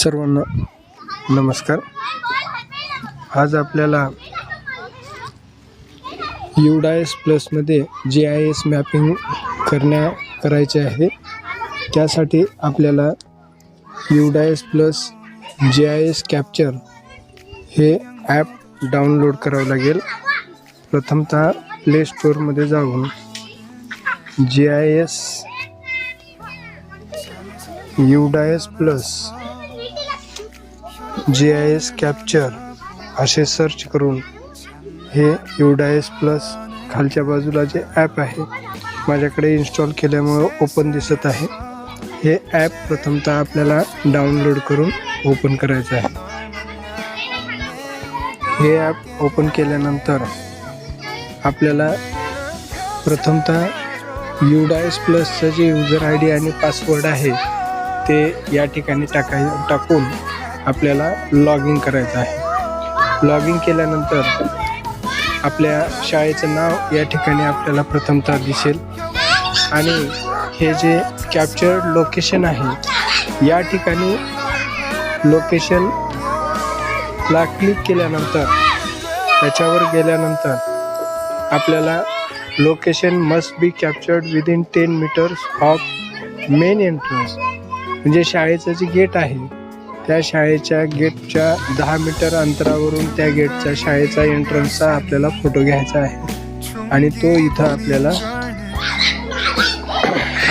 सर्वांना नमस्कार। आज आपल्याला UDIS प्लस मध्ये GIS मॅपिंग करायचे आहे। त्यासाठी आपल्याला UDIS प्लस GIS कॅप्चर हे ॲप डाउनलोड करावं लागेल। प्रथमतः प्ले स्टोर मध्ये जाऊन UDIS प्लस GIS कॅप्चर असे सर्च करून हे UDIS प्लस खालच्या बाजूला जे ॲप आहे माझ्याकडे इन्स्टॉल केल्यामुळे ओपन दिसत आहे। हे ॲप प्रथमतः आपल्याला डाउनलोड करून ओपन करायचं आहे। हे ॲप ओपन केल्यानंतर आपल्याला प्रथमतः UDIS प्लसचं जे यूजर ID आणि पासवर्ड आहे ते या ठिकाणी टाकून आपल्याला लॉग इन करायचं आहे। लॉग इन केल्यानंतर आपल्या शाळेचं नाव या ठिकाणी आपल्याला प्रथमतः दिसेल आणि हे जे कॅप्चर्ड लोकेशन आहे या ठिकाणी लोकेशनला क्लिक केल्यानंतर त्याच्यावर गेल्यानंतर आपल्याला location must be captured within 10 meters of main entrance, म्हणजे शाळेचं जे गेट आहे त्या शाळेच्या गेटच्या 10 मीटर अंतरावरून त्या गेटचा शाळेचा एंट्रन्सचा आपल्याला फोटो घ्यायचा आहे आणि तो इथं आपल्याला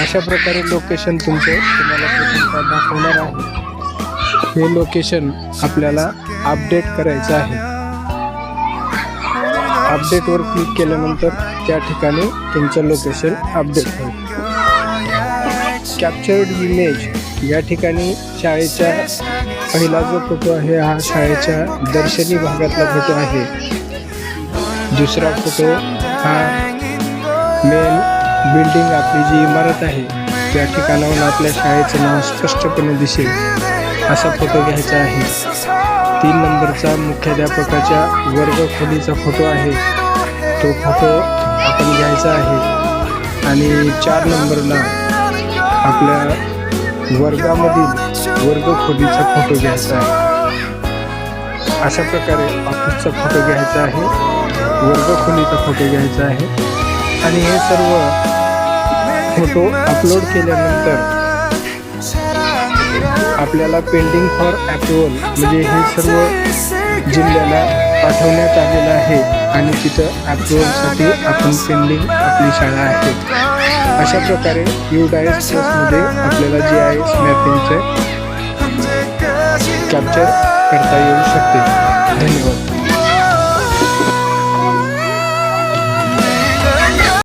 अशा प्रकारे लोकेशन तुम्हाला दाखवणार आहे। हे लोकेशन आपल्याला अपडेट करायचं आहे। अपडेटवर क्लिक केल्यानंतर त्या ठिकाणी तुमचं लोकेशन अपडेट होईल। कॅप्चर्ड इमेज या ठिकाणी शाळेचा पहिला जो फोटो आहे हा शाळेच्या दर्शनी भागातला फोटो आहे। दुसरा फोटो हा मेन बिल्डिंग आपली जी इमारत आहे त्या ठिकाणाहून आपल्या शाळेचं नाव स्पष्टपणे दिसेल असा फोटो घ्यायचा आहे। 3 नंबरचा मुख्याध्यापकाच्या वर्गखोलीचा फोटो आहे, तो फोटो आपण घ्यायचा आहे आणि 4 नंबरला आपल्या वर्गामधील वर्गखोलीचा फोटो घ्यायचा आहे। अशा प्रकारे ऑफिसचा फोटो घ्यायचा आहे, वर्गखोलीचा फोटो घ्यायचा आहे आणि हे सर्व फोटो अपलोड केल्यानंतर आपल्याला पेंडिंग फॉर अप्रूव्हल म्हणजे हे सर्व जिल्ह्याला पाठवण्यात आलेलं आहे आणि तिथं अप्रूव्हलसाठी आपण पेंडिंग आपली शाळा आहे। अशा प्रकारे UDIS प्लसमध्ये आपल्याला GIS मॅपिंगचे कॅप्चर करता येऊ शकते।